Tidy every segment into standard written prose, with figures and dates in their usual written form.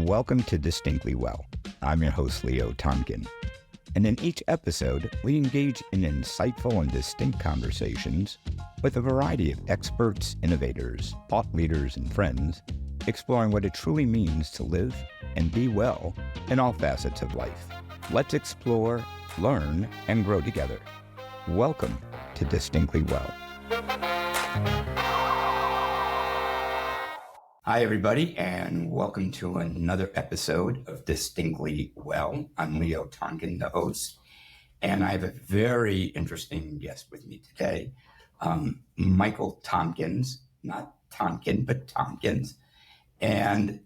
Welcome to Distinctly Well. I'm your host, Leo Tonkin. And in each episode, we engage in insightful and distinct conversations with a variety of experts, innovators, thought leaders, and friends, exploring what it truly means to live and be well in all facets of life. Let's explore, learn, and grow together. Welcome to Distinctly Well. Hi, everybody, and welcome to another episode of Distinctly Well. I'm Leo Tonkin, the host, and I have a very interesting guest with me today, Michael Tompkins, not Tonkin, but Tompkins. And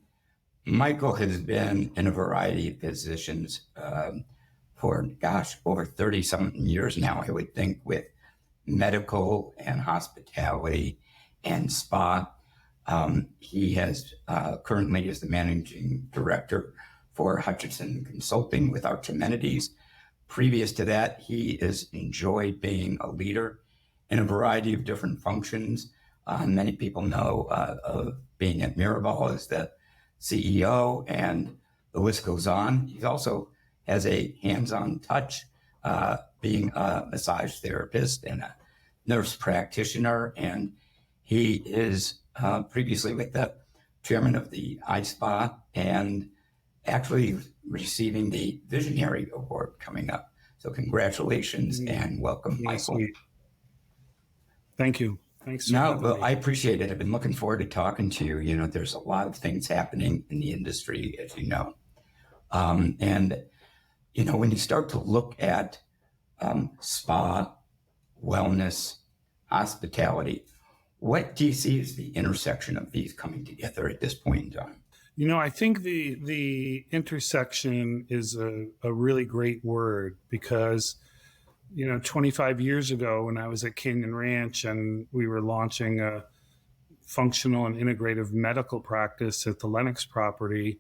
Michael has been in a variety of positions for, over 30-something years now, I would think, with medical and hospitality and spa. He has currently is the managing director for Hutchinson Consulting with Arch Amenities. Previous to that, he has enjoyed being a leader in a variety of different functions. Many people know of being at Miraval as the CEO, and the list goes on. He also has a hands-on touch, being a massage therapist and a nurse practitioner, and he is previously with the chairman of the ISPA and actually receiving the Visionary Award coming up. So congratulations and welcome, Michael. Sweet. Thank you. Thanks. I appreciate it. I've been looking forward to talking to you. You know, there's a lot of things happening in the industry, as you know. And, you know, when you start to look at spa, wellness, hospitality, what do you see as the intersection of these coming together at this point in time? You know, I think the intersection is a really great word because, you know, 25 years ago when I was at Canyon Ranch and we were launching a functional and integrative medical practice at the Lenox property,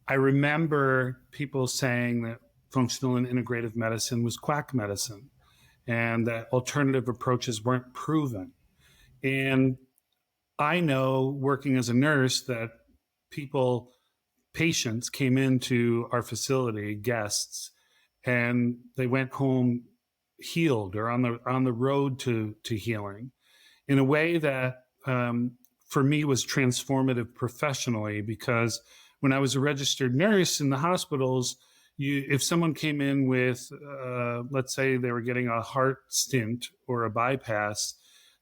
I remember people saying that functional and integrative medicine was quack medicine and that alternative approaches weren't proven. And I know, working as a nurse, that patients came into our facility, guests, and they went home healed or on the road to healing in a way that for me was transformative professionally, because when I was a registered nurse in the hospitals, if someone came in with, let's say they were getting a heart stint or a bypass,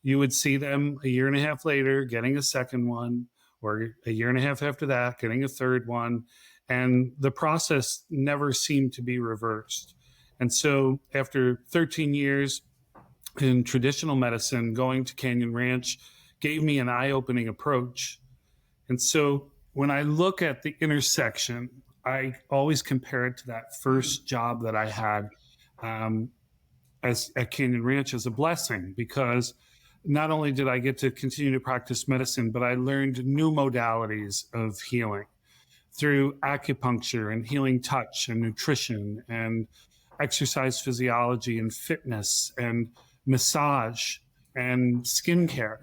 you would see them a year and a half later getting a second one, or a year and a half after that getting a third one. And the process never seemed to be reversed. And so after 13 years in traditional medicine, going to Canyon Ranch gave me an eye-opening approach. And so when I look at the intersection, I always compare it to that first job that I had at Canyon Ranch as a blessing, because not only did I get to continue to practice medicine, but I learned new modalities of healing through acupuncture and healing touch and nutrition and exercise physiology and fitness and massage and skincare.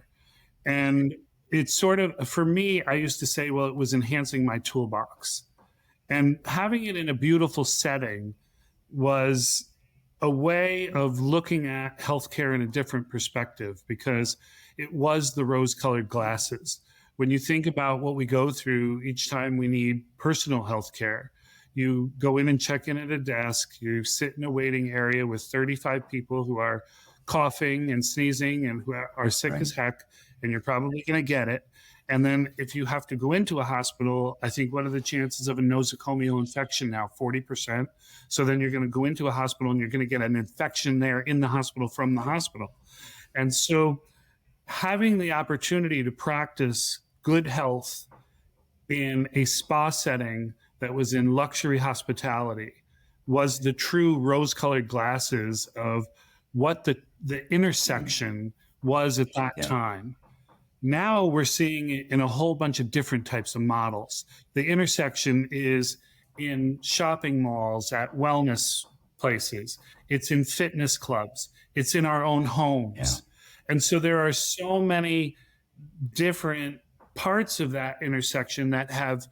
And it's sort of, for me, I used to say, well, it was enhancing my toolbox. And having it in a beautiful setting was a way of looking at healthcare in a different perspective, because it was the rose-colored glasses. When you think about what we go through each time we need personal healthcare, you go in and check in at a desk, you sit in a waiting area with 35 people who are coughing and sneezing and who are sick as heck, and you're probably going to get it. And then if you have to go into a hospital, I think what are the chances of a nosocomial infection now? 40%. So then you're going to go into a hospital and you're going to get an infection there in the hospital from the hospital. And so having the opportunity to practice good health in a spa setting that was in luxury hospitality was the true rose-colored glasses of what the intersection was at that time. Now we're seeing it in a whole bunch of different types of models. The intersection is in shopping malls, at wellness places. It's in fitness clubs. It's in our own homes. Yeah. And so there are so many different parts of that intersection that have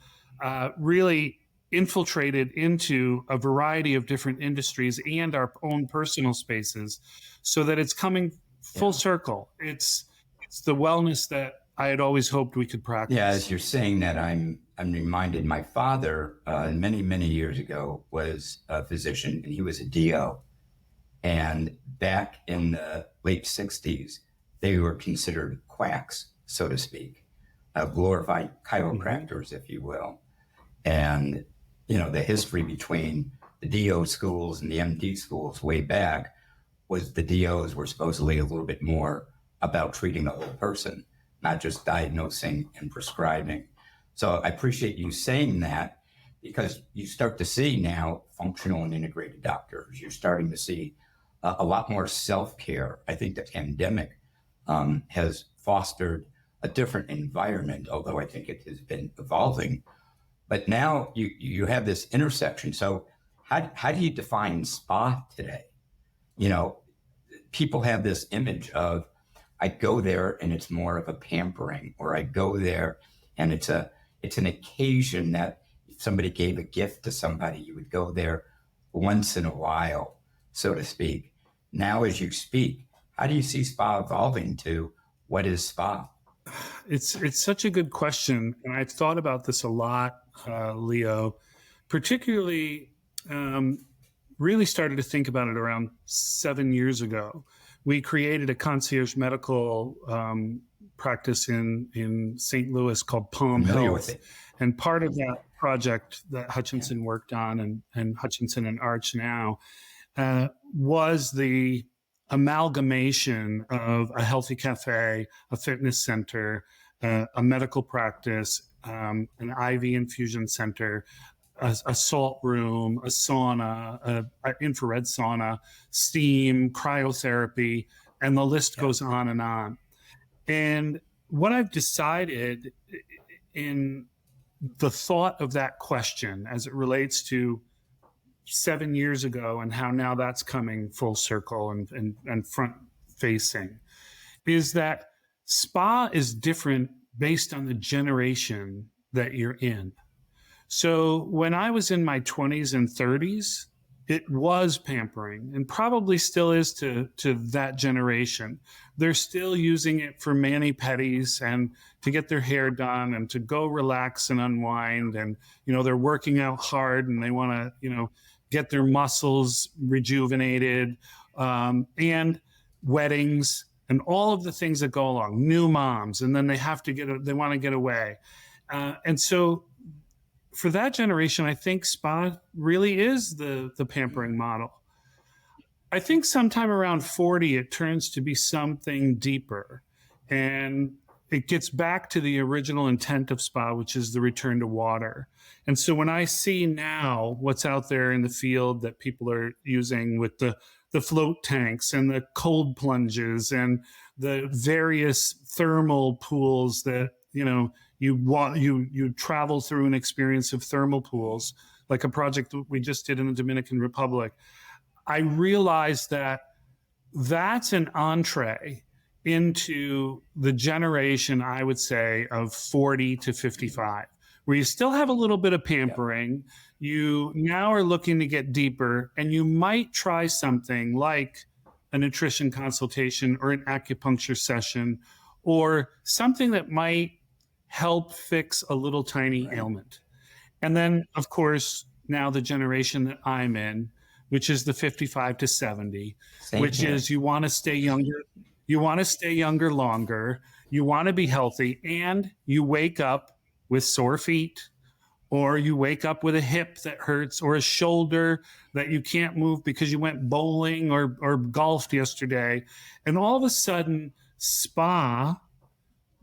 really infiltrated into a variety of different industries and our own personal spaces, so that it's coming full circle. It's the wellness that I had always hoped we could practice. Yeah, as you're saying that, I'm reminded my father, many years ago, was a physician, and he was a DO. And back in the late 60s, they were considered quacks, so to speak, glorified chiropractors, if you will. And, the history between the DO schools and the MD schools way back was the DOs were supposedly a little bit more about treating the whole person, not just diagnosing and prescribing. So I appreciate you saying that, because you start to see now functional and integrated doctors. You're starting to see a lot more self-care. I think the pandemic has fostered a different environment, although I think it has been evolving. But now you have this intersection. So how do you define spa today? People have this image of, I go there and it's more of a pampering, or I go there and it's an occasion that if somebody gave a gift to somebody, you would go there once in a while, so to speak. Now, as you speak, how do you see spa evolving to what is spa? It's such a good question, and I've thought about this a lot, Leo. Particularly, really started to think about it around 7 years ago. We created a concierge medical practice in St. Louis called PEMF Health, and part of that project that Hutchinson worked on, and Hutchinson and Arch now, was the amalgamation of a healthy cafe, a fitness center, a medical practice, an IV infusion center, a salt room, a sauna, an infrared sauna, steam, cryotherapy, and the list goes on and on. And what I've decided in the thought of that question as it relates to 7 years ago and how now that's coming full circle and front facing, is that spa is different based on the generation that you're in. So when I was in my 20s and 30s, it was pampering, and probably still is to that generation. They're still using it for mani-pedis and to get their hair done and to go relax and unwind. And, they're working out hard and they want to, get their muscles rejuvenated, and weddings and all of the things that go along, new moms, and then they want to get away. And so for that generation, I think spa really is the pampering model. I think sometime around 40, it turns to be something deeper, and it gets back to the original intent of spa, which is the return to water. And so when I see now what's out there in the field that people are using with the float tanks and the cold plunges and the various thermal pools that, you travel through an experience of thermal pools, like a project that we just did in the Dominican Republic, I realized that that's an entree into the generation, I would say, of 40 to 55, where you still have a little bit of pampering. You now are looking to get deeper, and you might try something like a nutrition consultation or an acupuncture session, or something that might help fix a little tiny ailment. And then, of course, now the generation that I'm in, which is the 55 to 70, is you want to stay younger. You want to stay younger longer. You want to be healthy, and you wake up with sore feet, or you wake up with a hip that hurts, or a shoulder that you can't move because you went bowling or golfed yesterday. And all of a sudden, spa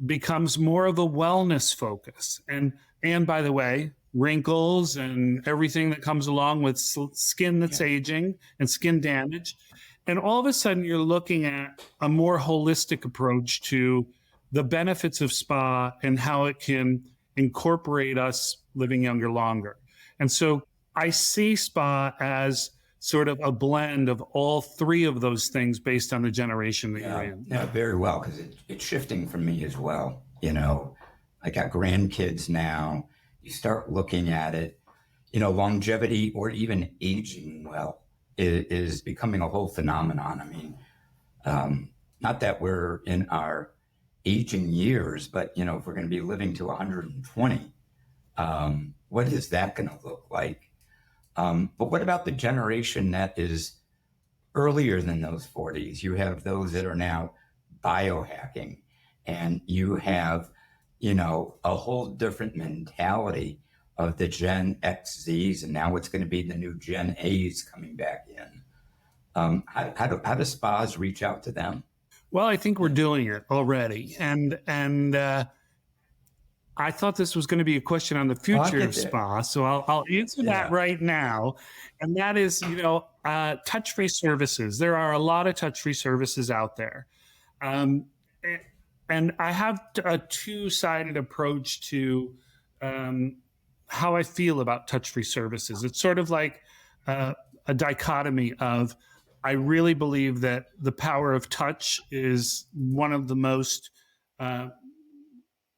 becomes more of a wellness focus. And by the way, wrinkles and everything that comes along with skin that's aging and skin damage. And all of a sudden, you're looking at a more holistic approach to the benefits of spa and how it can incorporate us living younger longer. And so I see spa as sort of a blend of all three of those things based on the generation that you're in. Yeah, very well, because it's shifting for me as well. I got grandkids now, you start looking at it, longevity or even aging well is becoming a whole phenomenon. I mean, not that we're in our aging years, but if we're going to be living to 120, what is that going to look like? But what about the generation that is earlier than those 40s? You have those that are now biohacking, and you have, a whole different mentality of the Gen XZs, and now it's going to be the new Gen A's coming back in. How do spas reach out to them? Well, I think we're doing it already, and I thought this was going to be a question on the future of spa, so I'll answer that right now, and that is, touch-free services. There are a lot of touch-free services out there, and I have a two-sided approach to how I feel about touch-free services. It's sort of like a dichotomy of, I really believe that the power of touch is one of the most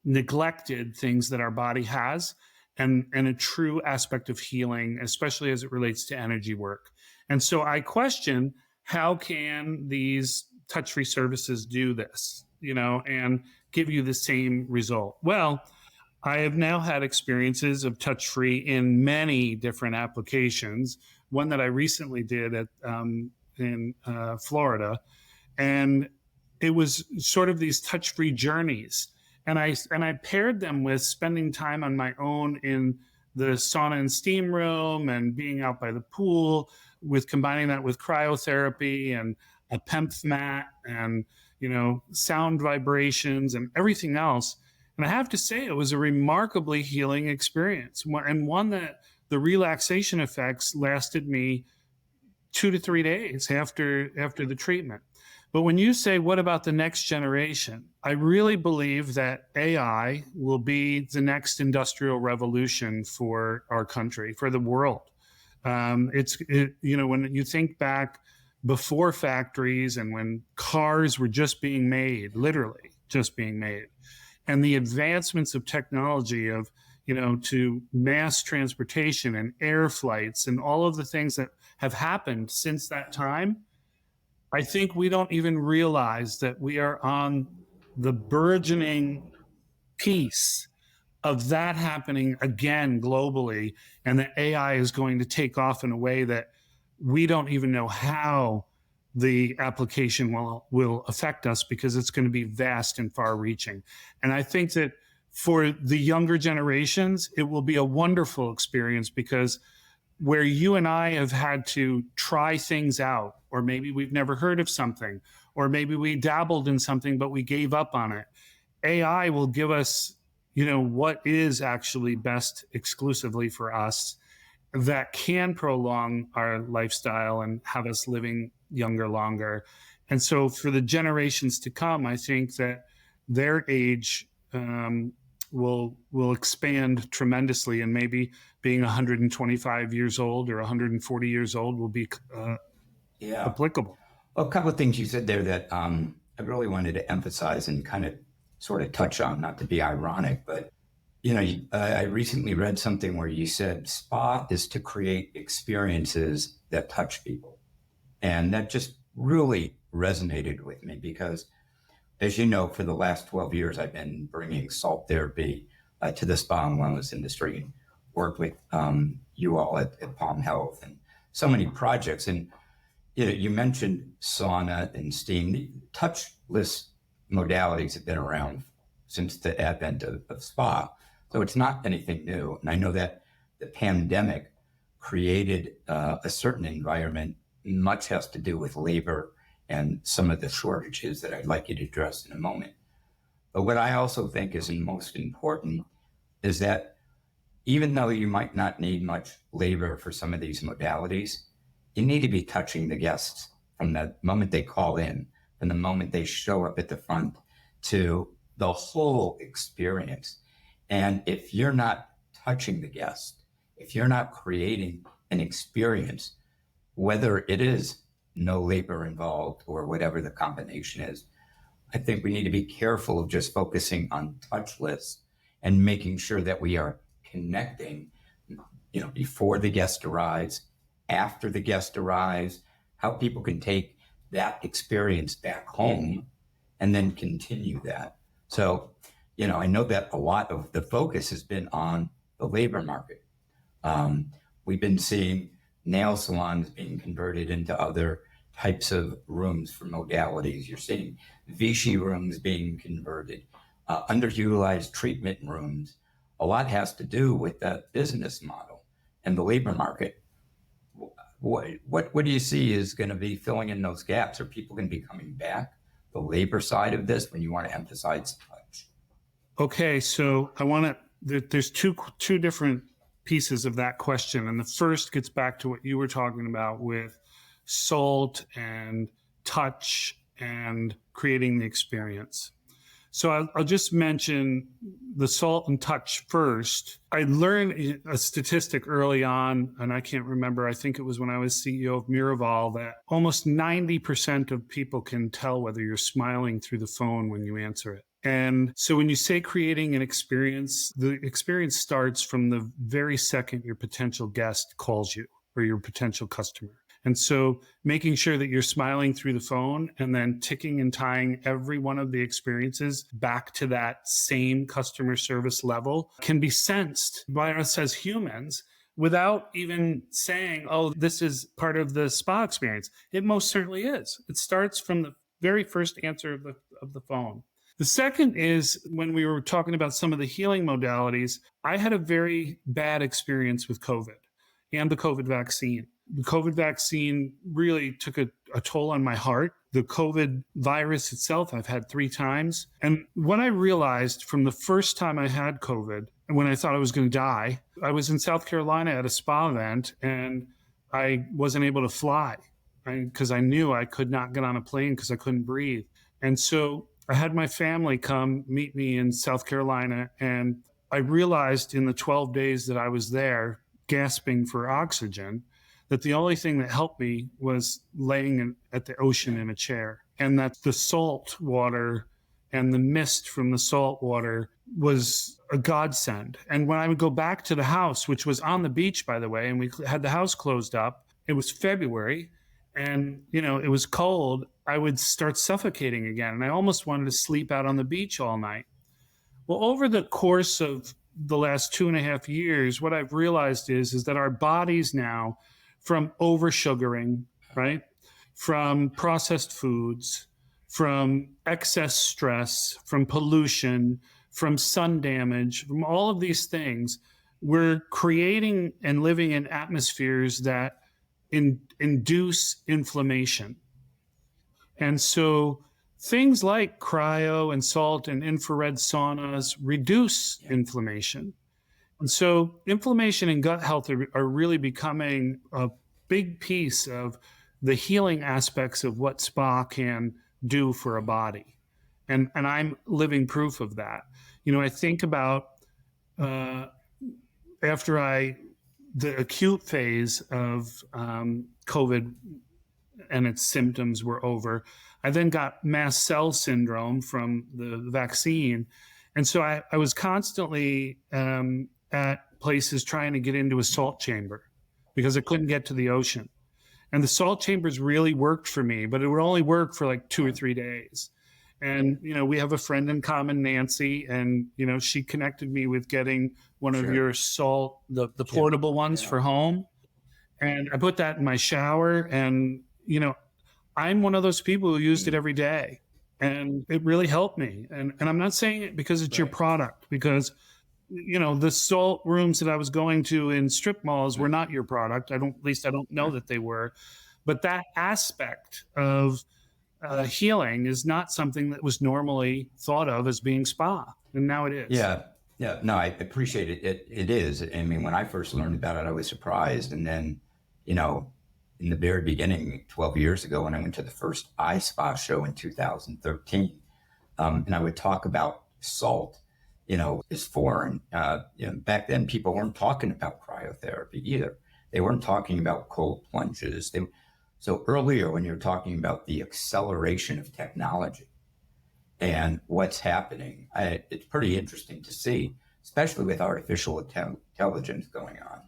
neglected things that our body has, and a true aspect of healing, especially as it relates to energy work. And so I question, how can these touch-free services do this, and give you the same result? Well, I have now had experiences of touch-free in many different applications. One that I recently did in Florida, and it was sort of these touch-free journeys. And I paired them with spending time on my own in the sauna and steam room and being out by the pool, with combining that with cryotherapy and a PEMF mat and, sound vibrations and everything else. And I have to say, it was a remarkably healing experience, and one that the relaxation effects lasted me 2 to 3 days after the treatment. But when you say, what about the next generation? I really believe that AI will be the next industrial revolution for our country, for the world. When you think back before factories and when cars were just being made, literally just being made, and the advancements of technology to mass transportation and air flights and all of the things that have happened since that time, I think we don't even realize that we are on the burgeoning piece of that happening again globally, and that AI is going to take off in a way that we don't even know how the application will affect us, because it's going to be vast and far-reaching. And I think that for the younger generations, it will be a wonderful experience, because where you and I have had to try things out, or maybe we've never heard of something, or maybe we dabbled in something but we gave up on it, AI will give us, what is actually best exclusively for us, that can prolong our lifestyle and have us living younger, longer. And so for the generations to come, I think that their age will expand tremendously, and maybe being 125 years old or 140 years old will be applicable. Well, a couple of things you said there that I really wanted to emphasize and kind of sort of touch on, not to be ironic, but I recently read something where you said spa is to create experiences that touch people, and that just really resonated with me, because, as you know, for the last 12 years, I've been bringing salt therapy to the spa and wellness industry, and worked with you all at Palm Health and so many projects. And you mentioned sauna and steam. The touchless modalities have been around since the advent of spa, so it's not anything new. And I know that the pandemic created a certain environment. Much has to do with labor and some of the shortages that I'd like you to address in a moment. But what I also think is most important is that even though you might not need much labor for some of these modalities, you need to be touching the guests from the moment they call in, from the moment they show up at the front, to the whole experience. And if you're not touching the guest, if you're not creating an experience, whether it is no labor involved or whatever the combination is, I think we need to be careful of just focusing on touchless and making sure that we are connecting, before the guest arrives, after the guest arrives, how people can take that experience back home and then continue that. So, I know that a lot of the focus has been on the labor market. We've been seeing nail salons being converted into other types of rooms for modalities. You're seeing Vichy rooms being converted, underutilized treatment rooms. A lot has to do with that business model and the labor market. What do you see is going to be filling in those gaps? Are people going to be coming back? The labor side of this, when you want to emphasize touch. Okay, so there's two different pieces of that question. And the first gets back to what you were talking about with salt and touch and creating the experience. So I'll just mention the salt and touch first. I learned a statistic early on, and I can't remember, I think it was when I was CEO of Miraval, that almost 90% of people can tell whether you're smiling through the phone when you answer it. And so when you say creating an experience, the experience starts from the very second your potential guest calls you or your potential customer. And so making sure that you're smiling through the phone and then ticking and tying every one of the experiences back to that same customer service level can be sensed by us as humans without even saying, oh, this is part of the spa experience. It most certainly is. It starts from the very first answer of the phone. The second is when we were talking about some of the healing modalities, I had a very bad experience with COVID and the COVID vaccine. The COVID vaccine really took a toll on my heart. The COVID virus itself, I've had 3 times. And what I realized from the first time I had COVID, and when I thought I was going to die, I was in South Carolina at a spa event and I wasn't able to fly because I knew I could not get on a plane because I couldn't breathe. And so I had my family come meet me in South Carolina. And I realized in the 12 days that I was there gasping for oxygen, that the only thing that helped me was laying at the ocean in a chair, and that the salt water and the mist from the salt water was a godsend. And when I would go back to the house, which was on the beach, by the way, and we had the house closed up, it was February and, it was cold, I would start suffocating again. And I almost wanted to sleep out on the beach all night. Well, over the course of the last 2.5 years, what I've realized is that our bodies now, from oversugaring, right? From processed foods, from excess stress, from pollution, from sun damage, from all of these things, we're creating and living in atmospheres that induce inflammation. And so things like cryo and salt and infrared saunas reduce inflammation. And so inflammation and gut health are really becoming a big piece of the healing aspects of what spa can do for a body. And I'm living proof of that. I think about after the acute phase of COVID and its symptoms were over, I then got mast cell syndrome from the vaccine. And so I was constantly at places trying to get into a salt chamber because I couldn't get to the ocean. And the salt chambers really worked for me, but it would only work for like 2 or 3 days. And, we have a friend in common, Nancy, and, she connected me with getting one of your salt, the portable ones for home. And I put that in my shower. And, I'm one of those people who used it every day. And it really helped me. And I'm not saying it because it's your product, because the salt rooms that I was going to in strip malls were not your product. At least I don't know that they were. But that aspect of healing is not something that was normally thought of as being spa. And now it is. Yeah. No, I appreciate it. It is. I mean, when I first learned about it, I was surprised. And then, in the very beginning, 12 years ago, when I went to the first ISPA show in 2013, and I would talk about salt, is foreign. Back then, people weren't talking about cryotherapy either. They weren't talking about cold plunges. So earlier, when you're talking about the acceleration of technology and what's happening, it's pretty interesting to see. especially with artificial intelligence going on.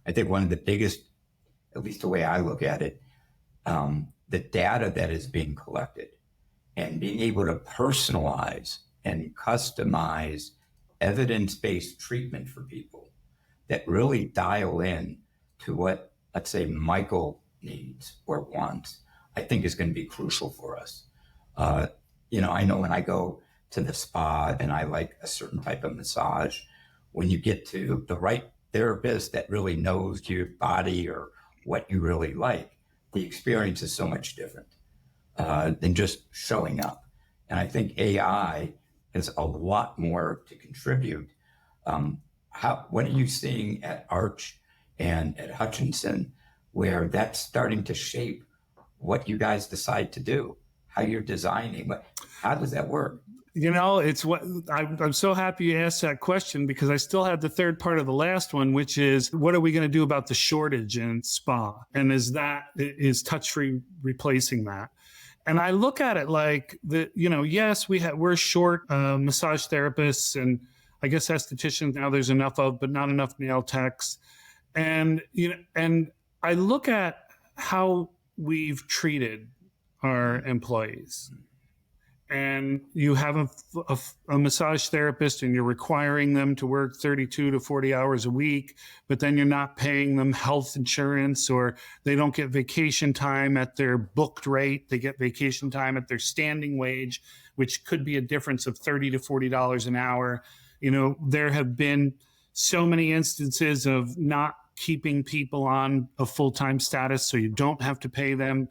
I think one of the biggest, at least the way I look at it, the data that is being collected and being able to personalize and customize evidence-based treatment for people that really dial in to what, let's say, Michael needs or wants, I think is going to be crucial for us. I know when I go to the spa and I like a certain type of massage, when you get to the right therapist that really knows your body or what you really like, the experience is so much different than just showing up. And I think AI has a lot more to contribute. What are you seeing at Arch and at Hutchinson where that's starting to shape what you guys decide to do, how you're designing? How does that work? It's what I'm so happy you asked that question, because I still have the third part of the last one, which is what are we going to do about the shortage in spa? And is touch-free replacing that? And I look at it like yes, we're short massage therapists, and I guess estheticians now there's enough of, but not enough nail techs. And I look at how we've treated our employees. And you have a massage therapist and you're requiring them to work 32 to 40 hours a week, but then you're not paying them health insurance, or they don't get vacation time at their booked rate. They get vacation time at their standing wage, which could be a difference of $30 to $40 an hour. There have been so many instances of not keeping people on a full-time status so you don't have to pay them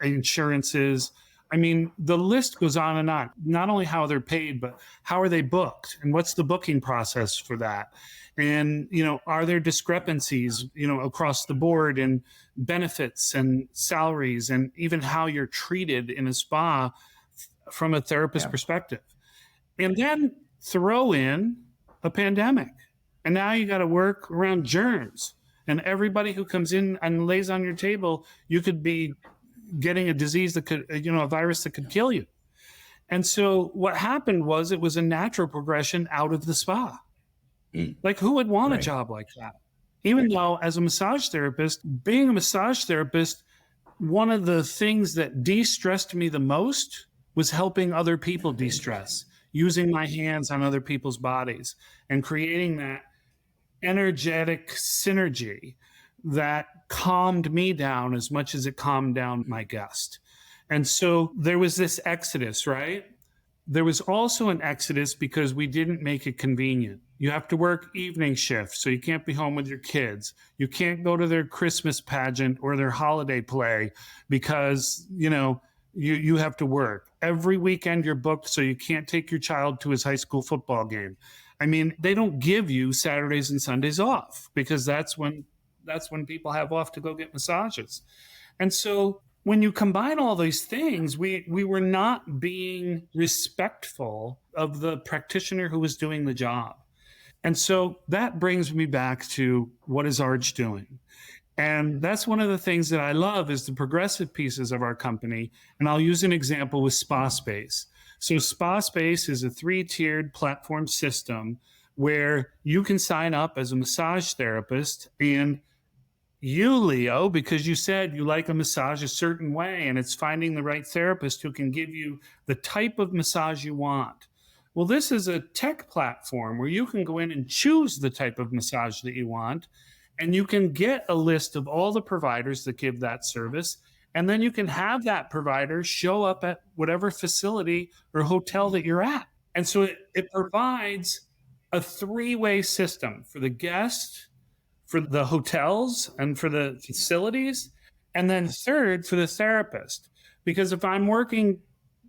insurances. I mean, the list goes on and on. Not only how they're paid, but how are they booked, and what's the booking process for that? And, are there discrepancies, across the board in benefits and salaries, and even how you're treated in a spa from a therapist perspective? And then throw in a pandemic. And now you got to work around germs, and everybody who comes in and lays on your table, you could be getting a disease that could, a virus that could kill you. And so what happened was it was a natural progression out of the spa. Like, who would want a job like that? Even though as a massage therapist, being a massage therapist, one of the things that de-stressed me the most was helping other people de-stress, using my hands on other people's bodies and creating that energetic synergy that calmed me down as much as it calmed down my guest. And so there was this exodus, right? There was also an exodus because we didn't make it convenient. You have to work evening shifts, so you can't be home with your kids. You can't go to their Christmas pageant or their holiday play because, you have to work. Every weekend you're booked, so you can't take your child to his high school football game. I mean, they don't give you Saturdays and Sundays off because that's when people have off to go get massages. And so when you combine all these things, we were not being respectful of the practitioner who was doing the job. And so that brings me back to what is Arch doing? And that's one of the things that I love is the progressive pieces of our company. And I'll use an example with Spa Space. So Spa Space is a 3-tiered platform system where you can sign up as a massage therapist, and you, Leo, because you said you like a massage a certain way, and it's finding the right therapist who can give you the type of massage you want. Well, this is a tech platform where you can go in and choose the type of massage that you want, and you can get a list of all the providers that give that service, and then you can have that provider show up at whatever facility or hotel that you're at. And so it provides a 3-way system for the guest, for the hotels, and for the facilities, and then third for the therapist. Because if I'm working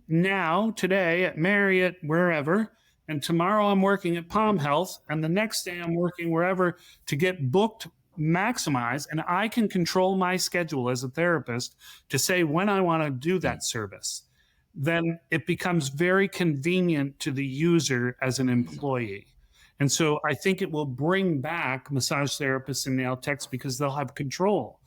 now, today at Marriott, wherever, and tomorrow I'm working at Palm Health, and the next day I'm working wherever to get booked, maximize, and I can control my schedule as a therapist to say when I want to do that service, then it becomes very convenient to the user as an employee. And so I think it will bring back massage therapists and nail techs because they'll have control.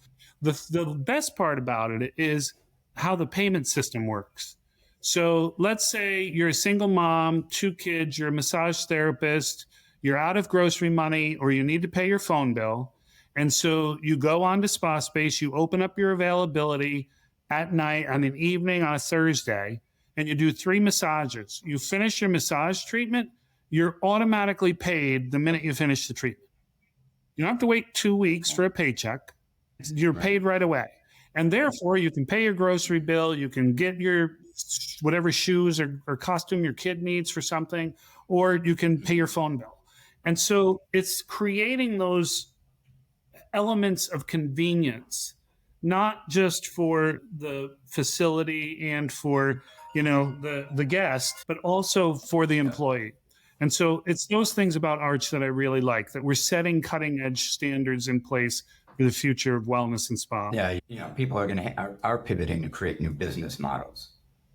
The best part about it is how the payment system works. So let's say you're a single mom, 2 kids, you're a massage therapist, you're out of grocery money or you need to pay your phone bill. And so you go on to Spa Space, you open up your availability at night on an evening on a Thursday, and you do 3 massages. You finish your massage treatment, you're automatically paid the minute you finish the treatment. You don't have to wait 2 weeks for a paycheck. You're paid right away. And therefore, you can pay your grocery bill, you can get your whatever shoes or costume your kid needs for something, or you can pay your phone bill. And so it's creating those elements of convenience, not just for the facility and for, the guest, but also for the employee. And so it's those things about Arch that I really like, that we're setting cutting edge standards in place for the future of wellness and spa. Yeah, people are pivoting to create new business models.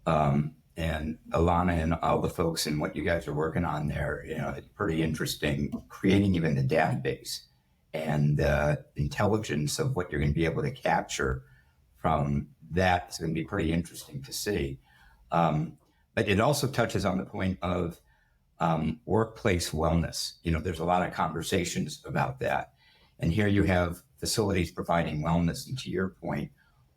And Alana and all the folks and what you guys are working on there, it's pretty interesting, creating even the database and the intelligence of what you're going to be able to capture from that is going to be pretty interesting to see. But it also touches on the point of workplace wellness. There's a lot of conversations about that. And here you have facilities providing wellness. And to your point,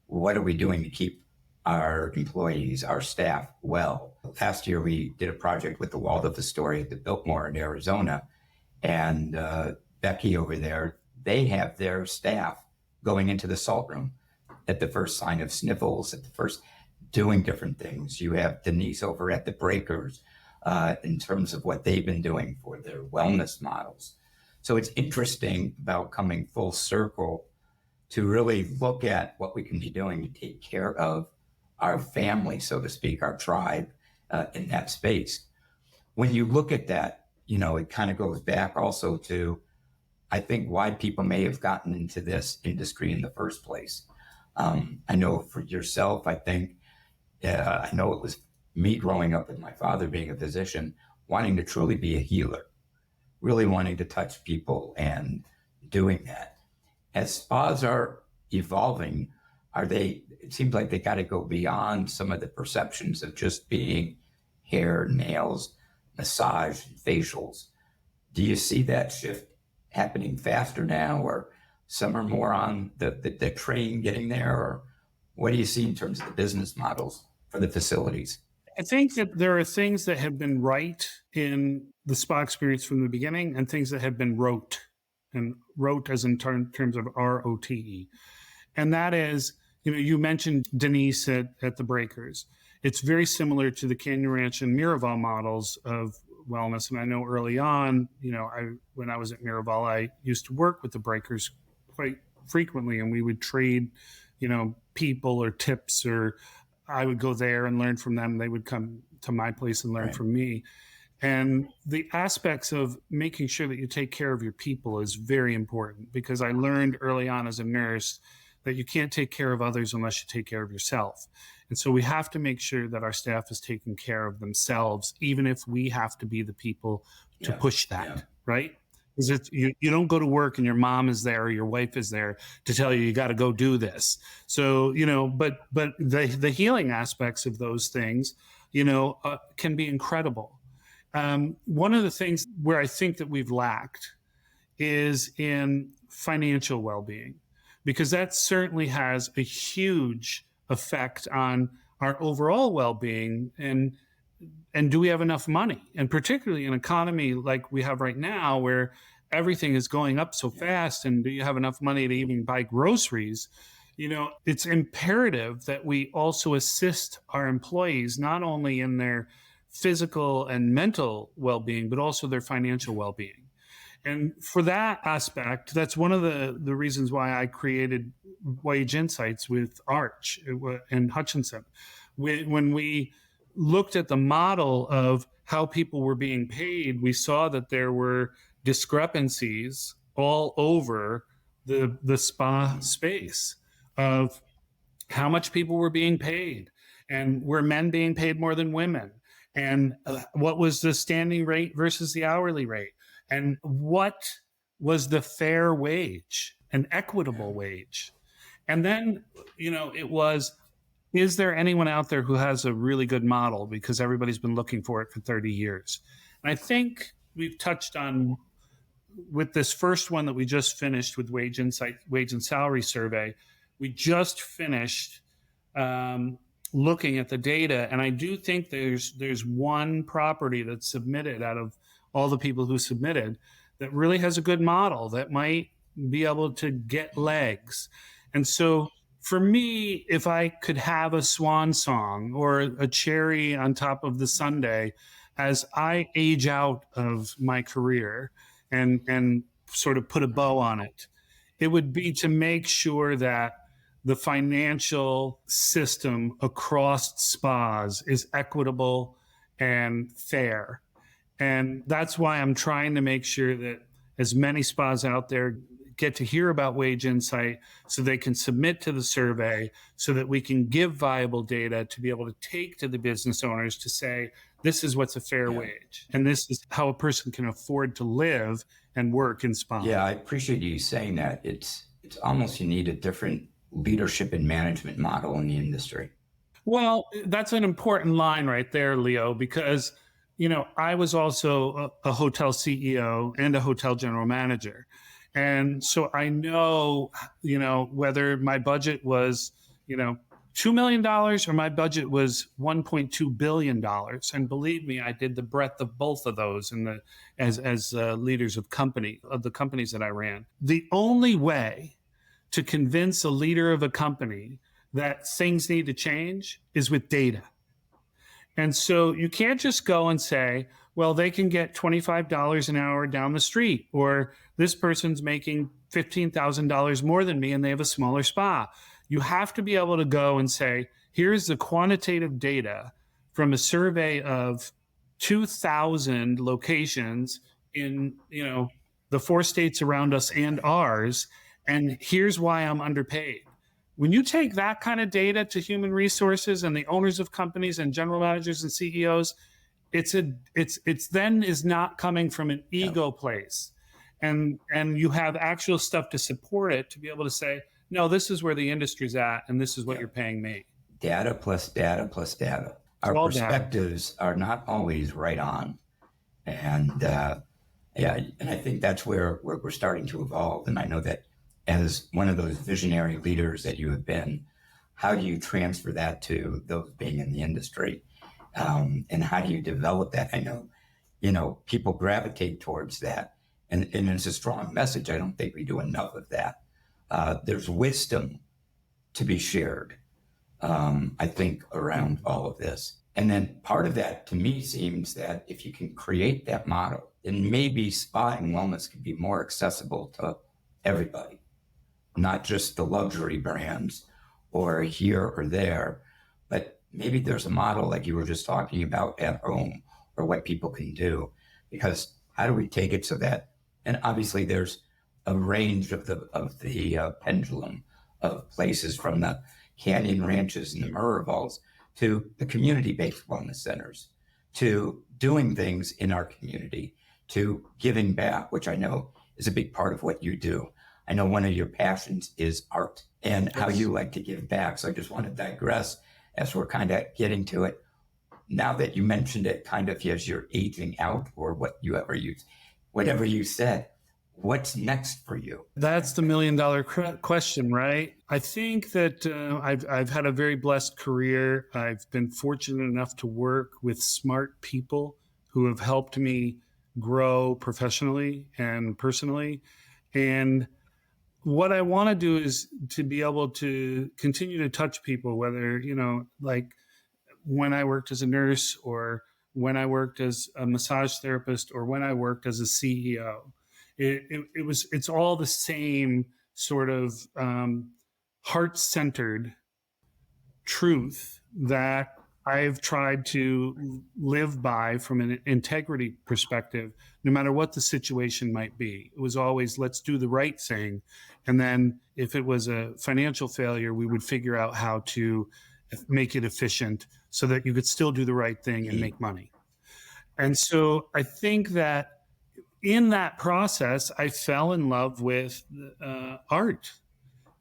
what are we doing to keep our employees, our staff well? Last year, we did a project with the Waldorf Astoria at the Biltmore in Arizona. And Becky over there, they have their staff going into the salt room at the first sign of sniffles, at the first doing different things. You have Denise over at the Breakers in terms of what they've been doing for their wellness models. So it's interesting about coming full circle to really look at what we can be doing to take care of our family, so to speak, our tribe in that space. When you look at that, it kind of goes back also to, I think, why people may have gotten into this industry in the first place. I know for yourself, I know it was me growing up with my father being a physician, wanting to truly be a healer, really wanting to touch people and doing that. As spas are evolving, it seems like they got to go beyond some of the perceptions of just being hair, nails, massage, and facials. Do you see that shift happening faster now, or some are more on the train getting there, or what do you see in terms of the business models for the facilities? I think that there are things that have been right in the spa experience from the beginning and things that have been rote, and rote as in terms of ROTE. And that is, you mentioned Denise at the Breakers. It's very similar to the Canyon Ranch and Miraval models of wellness. And I know early on, when I was at Miraval, I used to work with the Breakers quite frequently, and we would trade, people or tips, or I would go there and learn from them. They would come to my place and learn from me. And the aspects of making sure that you take care of your people is very important, because I learned early on as a nurse that you can't take care of others unless you take care of yourself. And so we have to make sure that our staff is taking care of themselves, even if we have to be the people to push that, right? Because you don't go to work and your mom is there or your wife is there to tell you got to go do this. So, but the healing aspects of those things, can be incredible. One of the things where I think that we've lacked is in financial well-being, because that certainly has a huge effect on our overall well-being. And do we have enough money? And particularly in an economy like we have right now, where everything is going up so fast, and do you have enough money to even buy groceries? It's imperative that we also assist our employees, not only in their physical and mental well-being, but also their financial well-being. And for that aspect, that's one of the reasons why I created Wage Insights with Arch and Hutchinson. When we looked at the model of how people were being paid, we saw that there were discrepancies all over the spa space of how much people were being paid, and were men being paid more than women, and what was the standing rate versus the hourly rate, and what was the fair wage, an equitable wage. And then, it was, is there anyone out there who has a really good model? Because everybody's been looking for it for 30 years. And I think we've touched on with this first one that we just finished with wage and salary survey. We just finished looking at the data, and I do think there's one property that's submitted out of all the people who submitted that really has a good model that might be able to get legs. And so for me, if I could have a swan song or a cherry on top of the sundae as I age out of my career and sort of put a bow on it, it would be to make sure that the financial system across spas is equitable and fair. And that's why I'm trying to make sure that as many spas out there get to hear about Wage Insight so they can submit to the survey so that we can give viable data to be able to take to the business owners to say, this is what's a fair wage. And this is how a person can afford to live and work in spa. Yeah, I appreciate you saying that. It's almost you need a different leadership and management model in the industry. Well, that's an important line right there, Leo, because, I was also a hotel CEO and a hotel general manager. And so I know, whether my budget was, $2 million or my budget was $1.2 billion. And believe me, I did the breadth of both of those as leaders of the companies that I ran. The only way to convince a leader of a company that things need to change is with data. And so you can't just go and say, well, they can get $25 an hour down the street, or this person's making $15,000 more than me and they have a smaller spa. You have to be able to go and say, here's the quantitative data from a survey of 2,000 locations in, the 4 states around us and ours, and here's why I'm underpaid. When you take that kind of data to human resources and the owners of companies and general managers and CEOs, it's then is not coming from an ego place. And you have actual stuff to support it to be able to say, no, this is where the industry's at and this is what you're paying me. Data plus data plus data. Our perspectives are not always right on. And and I think that's where we're starting to evolve. And I know that as one of those visionary leaders that you have been, how do you transfer that to those being in the industry? And how do you develop that? I know, people gravitate towards that. And it's a strong message. I don't think we do enough of that. There's wisdom to be shared, I think, around all of this. And then part of that, to me, seems that if you can create that model, then maybe spa and wellness can be more accessible to everybody, not just the luxury brands or here or there, but maybe there's a model like you were just talking about at home or what people can do. Because how do we take it so that, and obviously there's a range of the pendulum of places from the canyon ranches and the Miravals to the community-based wellness centers, to doing things in our community, to giving back, which I know is a big part of what you do. I know one of your passions is art and how you like to give back. So I just want to digress as we're kind of getting to it. Now that you mentioned it kind of as you're aging out or whatever you said, what's next for you? That's the $1 million question, right? I think that I've had a very blessed career. I've been fortunate enough to work with smart people who have helped me grow professionally and personally. And what I want to do is to be able to continue to touch people, whether, like when I worked as a nurse or when I worked as a massage therapist or when I worked as a CEO. It's all the same sort of heart-centered truth that I've tried to live by from an integrity perspective, no matter what the situation might be. It was always, let's do the right thing. And then if it was a financial failure, we would figure out how to make it efficient so that you could still do the right thing and make money. And so I think that in that process, I fell in love with art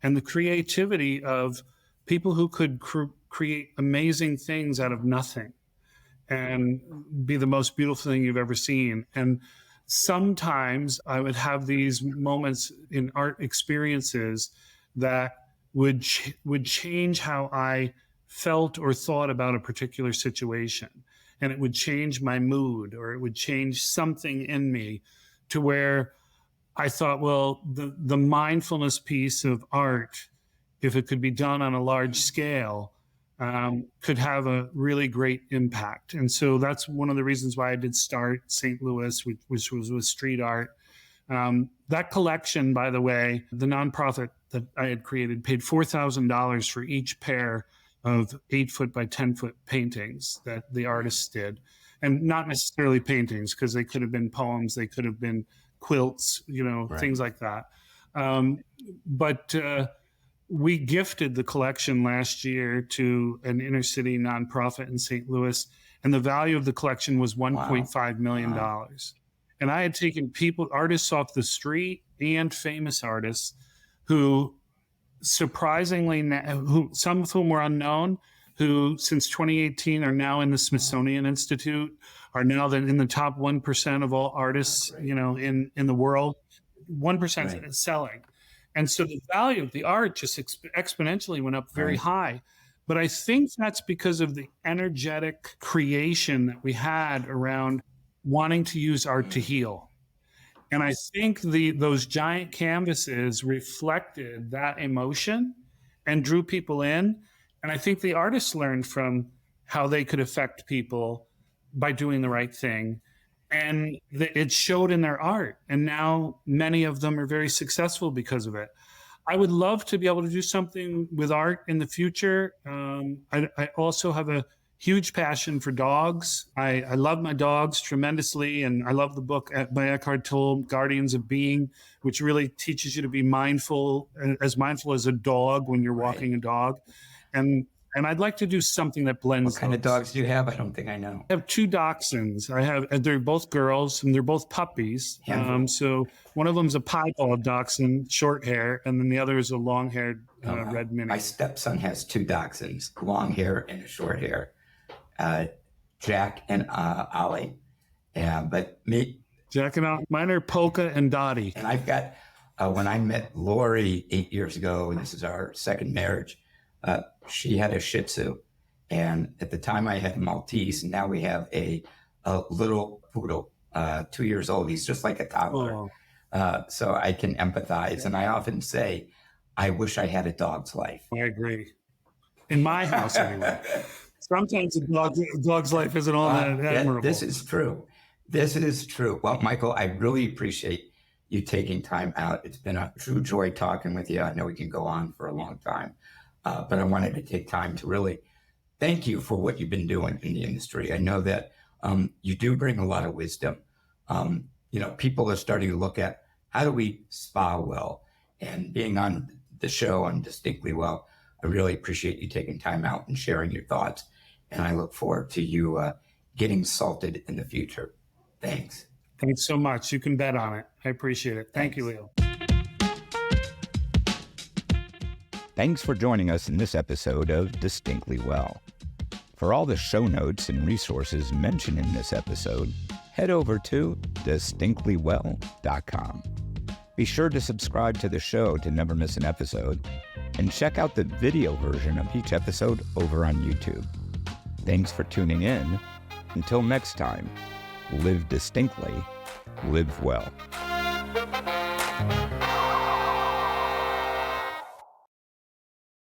and the creativity of people who could create amazing things out of nothing and be the most beautiful thing you've ever seen. And sometimes I would have these moments in art experiences that would change how I felt or thought about a particular situation. And it would change my mood, or it would change something in me to where I thought, well, the mindfulness piece of art, if it could be done on a large scale, could have a really great impact. And so that's one of the reasons why I did start St. Louis, which was with street art. That collection, by the way, the nonprofit that I had created paid $4,000 for each pair of 8-foot by 10-foot paintings that the artists did. And not necessarily paintings, because they could have been poems, they could have been quilts, right. Things like that. But we gifted the collection last year to an inner city nonprofit in St. Louis, and the value of the collection was $1.5 million. Wow. And I had taken artists off the street and famous artists who surprisingly, some of whom were unknown, who since 2018 are now in the Smithsonian Institute, are now in the top 1% of all artists, in the world, 1% right. selling. And so the value of the art just exponentially went up very right. high. But I think that's because of the energetic creation that we had around wanting to use art to heal. And I think those giant canvases reflected that emotion and drew people in. And I think the artists learned from how they could affect people by doing the right thing. And it showed in their art. And now many of them are very successful because of it. I would love to be able to do something with art in the future. I also have a huge passion for dogs. I love my dogs tremendously. And I love the book by Eckhart Tolle, Guardians of Being, which really teaches you to be mindful as a dog when you're walking a dog. And I'd like to do something that blends. What kind of dogs do you have? I don't think I know. I have 2 dachshunds. They're both girls, and they're both puppies. So one of them's a piebald dachshund, short hair, and then the other is a long-haired red mini. My stepson has 2 dachshunds, long hair and short hair. Jack and Ollie. Yeah, but me. Jack and Ollie. Mine are Polka and Dottie. And I've got, when I met Lori 8 years ago, and this is our second marriage, she had a Shih Tzu, and at the time I had a Maltese, and now we have a little poodle, 2 years old. He's just like a toddler. So I can empathize, and I often say, I wish I had a dog's life. I agree. In my house, anyway. Sometimes a dog's life isn't all that admirable. This is true. This is true. Well, Michael, I really appreciate you taking time out. It's been a true joy talking with you. I know we can go on for a long time. But I wanted to take time to really thank you for what you've been doing in the industry. I know that you do bring a lot of wisdom. People are starting to look at how do we spa well, and being on the show on Distinctly Well, I really appreciate you taking time out and sharing your thoughts. And I look forward to you getting salted in the future. Thanks. Thanks so much. You can bet on it. I appreciate it. Thank you, Leo. Thanks for joining us in this episode of Distinctly Well. For all the show notes and resources mentioned in this episode, head over to distinctlywell.com. Be sure to subscribe to the show to never miss an episode, and check out the video version of each episode over on YouTube. Thanks for tuning in. Until next time, live distinctly, live well.